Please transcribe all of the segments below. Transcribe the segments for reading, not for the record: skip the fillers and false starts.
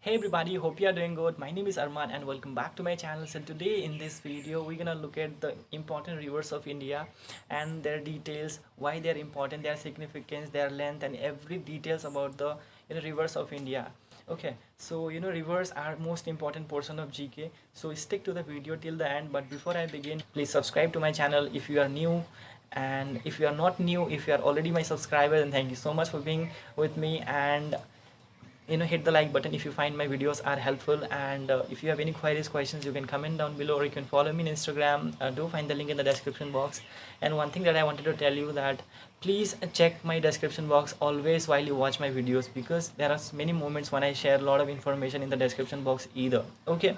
Hey everybody, hope you are doing good. My name is Arman and welcome back to my channel. So today in this video we're gonna look at the important rivers of India and their details, why they're important, their significance, their length, and every details about the rivers of India. Okay, so rivers are most important portion of GK. So stick to the video till the end. But before I begin, please subscribe to my channel if you are new. And if you are not new, if you are already my subscriber, then thank you so much for being with me. And hit the like button if you find my videos are helpful, and if you have any queries, questions, you can comment down below, or you can follow me on Instagram. Do find the link in the description box. And one thing that I wanted to tell you, that please check my description box always while you watch my videos, because there are many moments when I share a lot of information in the description box either. Okay,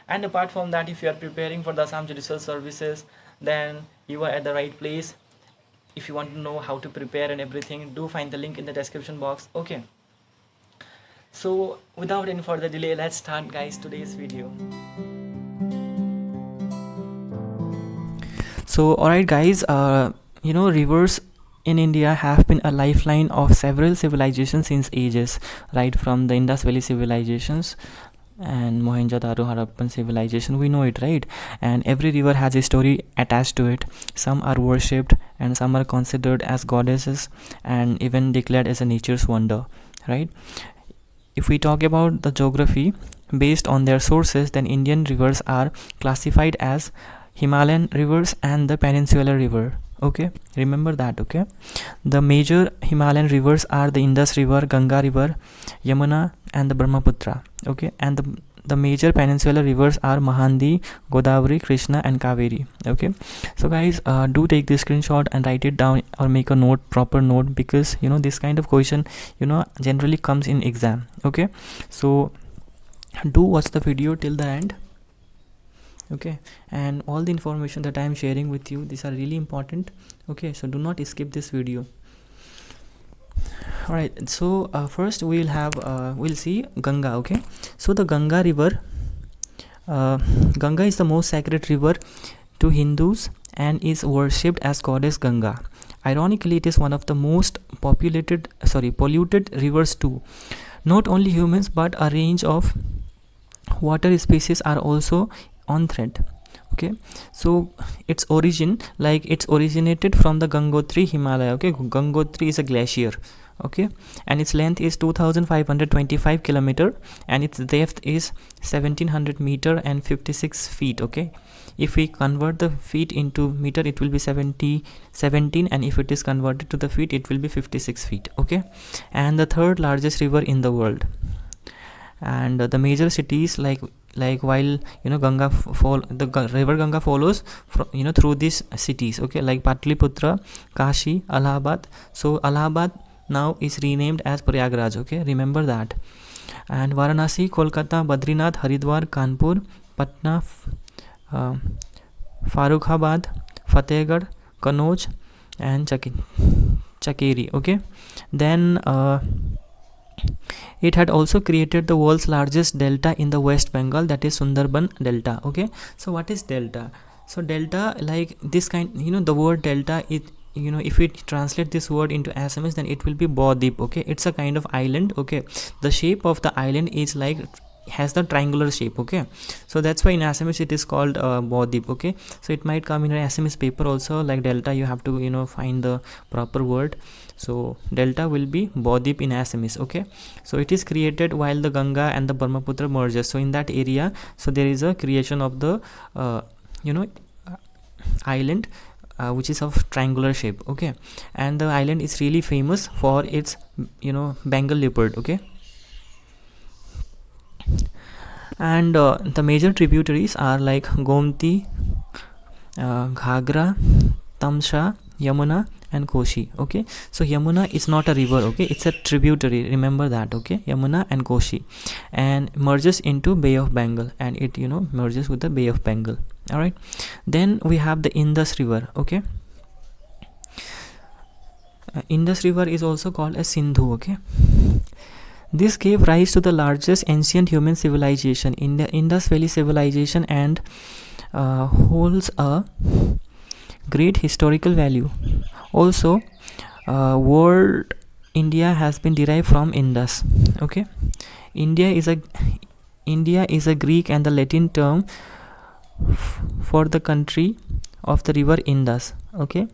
and apart from that, if you are preparing for the Assam Judicial Services, then you are at the right place. If you want to know how to prepare and everything, do find the link in the description box. Okay, so without any further delay, let's start guys today's video. So alright guys, rivers in India have been a lifeline of several civilizations since ages, right from the Indus Valley civilizations and Mohenjo-daro Harappan civilization, we know it, right? And every river has a story attached to it. Some are worshipped and some are considered as goddesses and even declared as a nature's wonder, right? If we talk about the geography based on their sources, then Indian rivers are classified as Himalayan rivers and the Peninsular River. Okay, remember that. Okay, the major Himalayan rivers are the Indus River, Ganga River, Yamuna, and the Brahmaputra. Okay, and the major peninsular rivers are Mahandi, Godavari, Krishna, and Kaveri. Okay, so guys, do take this screenshot and write it down or make a note, proper note, because this kind of question generally comes in exam. Okay, so do watch the video till the end. Okay, and all the information that I am sharing with you, these are really important. Okay, so do not skip this video. All right, so first we'll see Ganga. Okay, so the Ganga river, Ganga is the most sacred river to Hindus and is worshipped as goddess Ganga. Ironically, it is one of the most polluted rivers too. Not only humans but a range of water species are also on threat. Okay, so its originated from the Gangotri Himalaya. Okay, Gangotri is a glacier. Okay, and its length is 2525 kilometer and its depth is 1700 meter and 56 feet. Okay, if we convert the feet into meter, it will be 17, and if it is converted to the feet, it will be 56 feet. Okay, and the third largest river in the world. And the major cities, like while the river Ganga follows from, through these cities. Okay, like Patliputra, Kashi, Allahabad. So Allahabad now is renamed as Prayagraj. Okay, remember that. And Varanasi, Kolkata, Badrinath, Haridwar, Kanpur, Patna, Farukhabad, Fatehgarh, Kanauj, and Chakeri. Okay, then it had also created the world's largest delta in the West Bengal, that is Sundarban Delta. Okay, so what is delta? So delta, like this kind, the word delta, if we translate this word into Assamese, then it will be Bodip. Okay, it's a kind of island. Okay, the shape of the island is like has the triangular shape. Okay, so that's why in Assamese it is called Bodip. Okay, so it might come in an Assamese paper also, like delta, you have to find the proper word. So delta will be Bodip in Assamese. Okay, so it is created while the Ganga and the Brahmaputra merges. So in that area, so there is a creation of the island, which is of triangular shape. Okay, and the island is really famous for its Bengal leopard. Okay, and the major tributaries are like Gomti, Ghagra, Tamsha, Yamuna, and Koshi. Okay, so Yamuna is not a river. Okay, it's a tributary, remember that. Okay, Yamuna and Koshi, and merges into Bay of Bengal, and it merges with the Bay of Bengal. All right, then we have the Indus River. Okay, Indus River is also called as Sindhu. Okay, this gave rise to the largest ancient human civilization in the Indus Valley civilization, and holds a great historical value. Also, world India has been derived from Indus. Okay, India is a Greek and the Latin term for the country of the river Indus. Okay,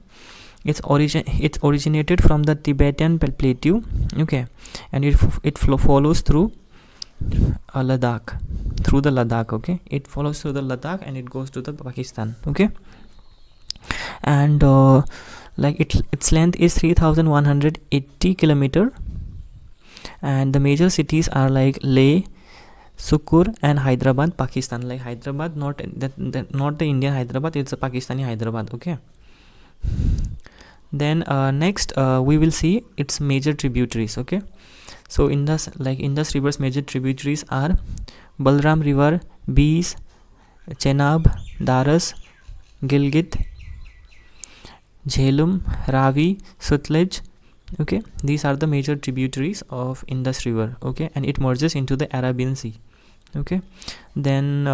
it's originated from the Tibetan plateau. Okay, and it follows through Ladakh, through the Ladakh. Okay, it follows through the Ladakh and it goes to the Pakistan. Okay, and like its length is 3180 kilometer, and the major cities are like Leh, Sukur and Hyderabad, Pakistan. Like Hyderabad, not not the Indian Hyderabad, it's a Pakistani Hyderabad. Okay, then next we will see its major tributaries. Okay, so Indus river's major tributaries are Balram river, Beas, Chenab, Daras, Gilgit, Jhelum, Ravi, Sutlej. Okay, these are the major tributaries of Indus river. Okay, and it merges into the Arabian Sea. Okay, then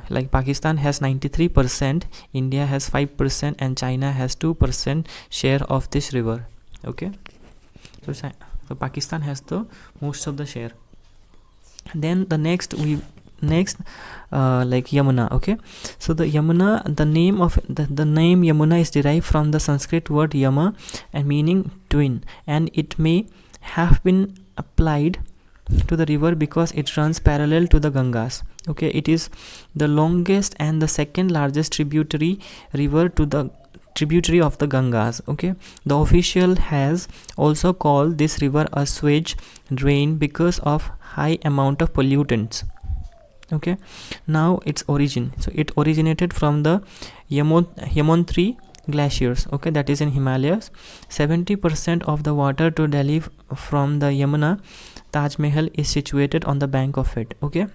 like Pakistan has 93%, India has 5%, and China has 2% share of this river. Okay, so Pakistan has the most of the share. Then the next like Yamuna. Okay, so the Yamuna, the name of the name Yamuna is derived from the Sanskrit word Yama and meaning twin, and it may have been applied to the river because it runs parallel to the Gangas. Okay, it is the longest and the second largest tributary river to the tributary of the Gangas. Okay, the official has also called this river a sewage drain because of high amount of pollutants. Okay, now its origin. So it originated from the Yamunotri glaciers. Okay, that is in Himalayas. 70% of the water to Delhi from the Yamuna Taj Mahal is situated on the bank of it. Okay,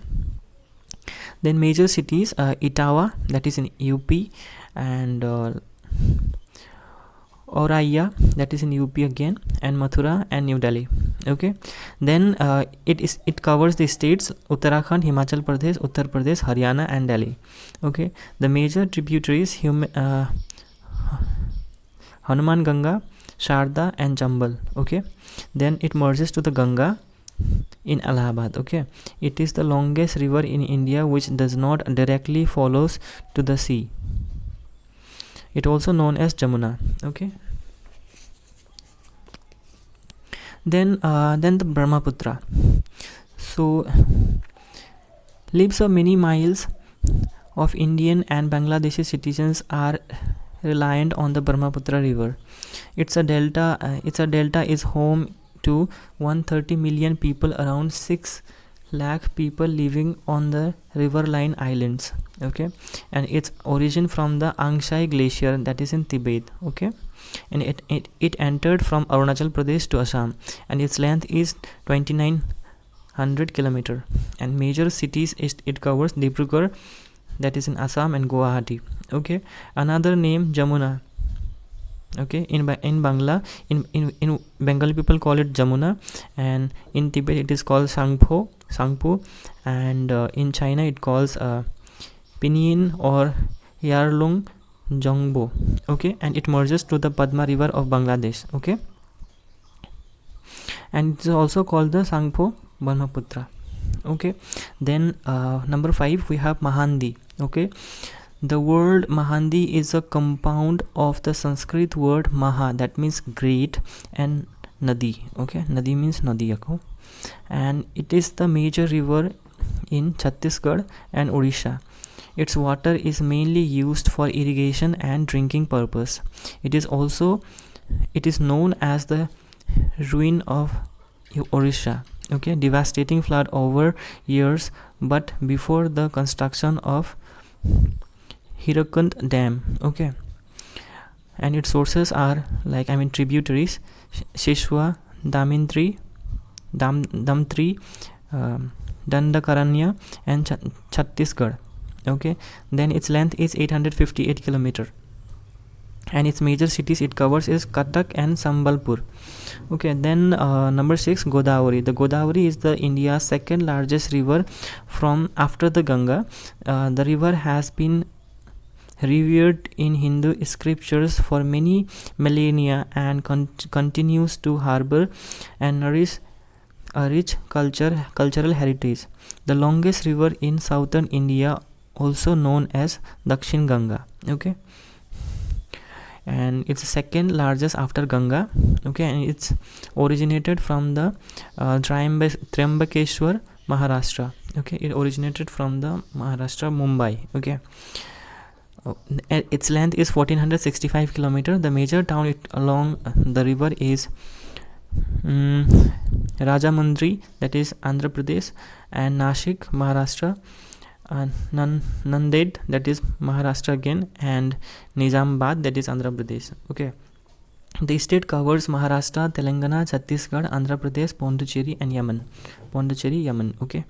then major cities, Etawah, that is in UP, and Auraiya, that is in UP again, and Mathura and New Delhi. Okay, then it covers the states Uttarakhand, Himachal Pradesh, Uttar Pradesh, Haryana and Delhi. Okay, the major tributaries Hanuman Ganga, Sharda and Chambal. Okay, then it merges to the Ganga in Allahabad. Okay, it is the longest river in India which does not directly follows to the sea. It also known as Jamuna. Okay, then the Brahmaputra. So lives of many miles of Indian and Bangladeshi citizens are reliant on the Brahmaputra river. It's a delta is home to 130 million people, around 6 lakh people living on the riverine islands. Okay, and its origin from the Angsai glacier, that is in Tibet. Okay, and it entered from Arunachal Pradesh to Assam, and its length is 2900 kilometer, and major cities it covers Dibrugarh, that is in Assam, and Guwahati. Okay, another name Jamuna. Okay, in Bangla, in Bengali people call it Jamuna, and in Tibet it is called Sangpo, and in China it calls Pinyin or Yarlung Jongbo. Okay, and it merges to the Padma river of Bangladesh. Okay, and it is also called the Sangpo Brahmaputra. Okay, then number 5 we have Mahandi. Okay, the word Mahandi is a compound of the Sanskrit word Maha, that means great, and Nadi. Okay, Nadi means Nadi. Okay, and it is the major river in Chhattisgarh and Odisha. Its water is mainly used for irrigation and drinking purpose. It is known as the ruin of Odisha. Okay, devastating flood over years, but before the construction of Hirakund Dam. Okay, and its sources are tributaries Shishwa, Damintri, Damtri, Dandakaranya and Chhattisgarh. Okay, then its length is 858 kilometer, and its major cities it covers is Cuttack and Sambalpur. Okay, then number 6, Godavari. The Godavari is the India's second largest river from after the Ganga. The river has been revered in Hindu scriptures for many millennia and continues to harbor and nourish a rich cultural heritage. The longest river in southern India, also known as Dakshin Ganga. Okay, and it's second largest after Ganga. Okay, and it's originated from the Triambakeshwar, Maharashtra. Okay, it originated from the Maharashtra, Mumbai. Okay, its length is 1465 kilometer. The major town along the river is Rajamundry, that is Andhra Pradesh, and Nashik, Maharashtra, Nanded, that is Maharashtra again, and Nizamabad, that is Andhra Pradesh. Okay, the state covers Maharashtra, Telangana, Chhattisgarh, Andhra Pradesh, Pondicherry, and Yemen. Okay,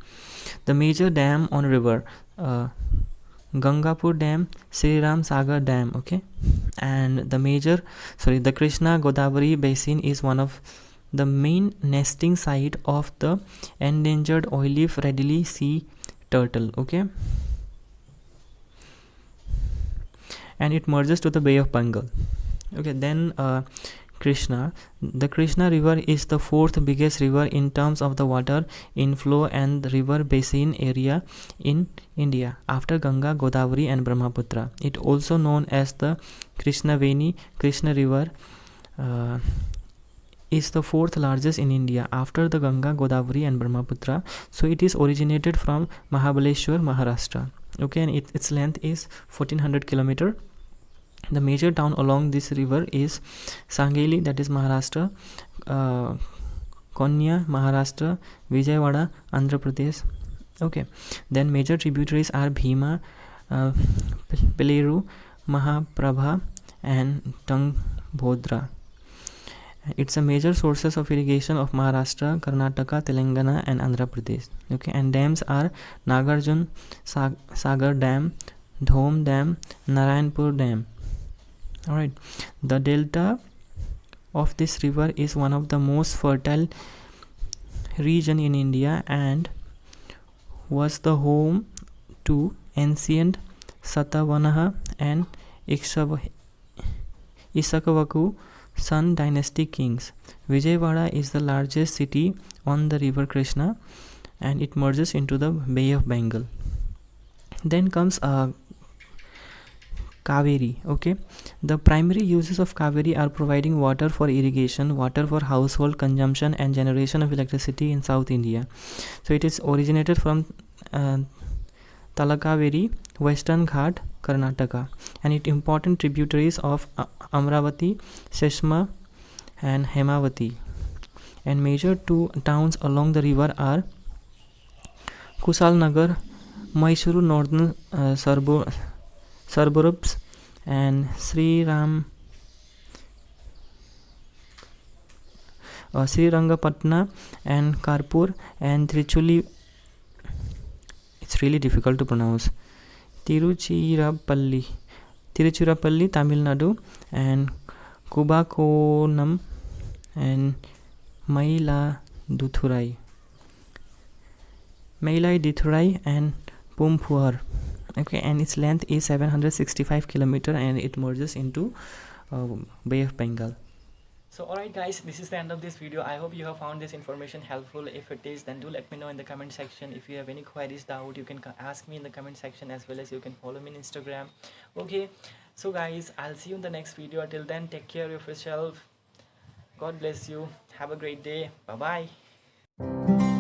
the major dam on river, Gangapur Dam, Sri Ram Sagar Dam. Okay, and the Krishna Godavari basin is one of the main nesting site of the endangered olive reedley sea turtle. Okay, and it merges to the Bay of Bengal. Okay, then Krishna. The Krishna River is the fourth biggest river in terms of the water inflow and the river basin area in India after Ganga, Godavari, and Brahmaputra. It also known as the Krishnaveni. Krishna River is the fourth largest in India after the Ganga, Godavari, and Brahmaputra. So it is originated from Mahabaleshwar, Maharashtra. Okay, and its length is 1400 kilometer. The major town along this river is Sangeli, that is Maharashtra, Konya, Maharashtra, Vijayawada, Andhra Pradesh. Okay, then major tributaries are Bhima, Peleru, Mahaprabha, and Tungbhodra. It's a major sources of irrigation of Maharashtra, Karnataka, Telangana, and Andhra Pradesh. Okay, and dams are Nagarjun Sagar Dam, Dhom Dam, Narayanpur Dam. Alright, the delta of this river is one of the most fertile region in India and was the home to ancient Satavahana and Isakavaku Sun dynasty kings. Vijayawada is the largest city on the river Krishna and it merges into the Bay of Bengal. Then comes Kaveri. Okay, the primary uses of Kaveri are providing water for irrigation, water for household consumption, and generation of electricity in South India. So it is originated from Talakaveri, Western Ghat, Karnataka, and it important tributaries of Amravati, Seshma, and Hemavati. And major two towns along the river are Kusalnagar, Mysuru northern suburbs, and Srirangapatna and Karpur, and Trichuli. It's really difficult to pronounce. Tiruchirappalli, Tamil Nadu, and Kubakonam, and Mailaduthurai, and Pumpuar. Okay, and its length is 765 kilometer and it merges into Bay of Bengal. So alright guys, this is the end of this video. I hope you have found this information helpful. If it is, then do let me know in the comment section. If you have any queries, doubt, you can ask me in the comment section, as well as you can follow me on Instagram. Okay, so guys, I'll see you in the next video. Till then, take care of yourself. God bless you. Have a great day. Bye bye.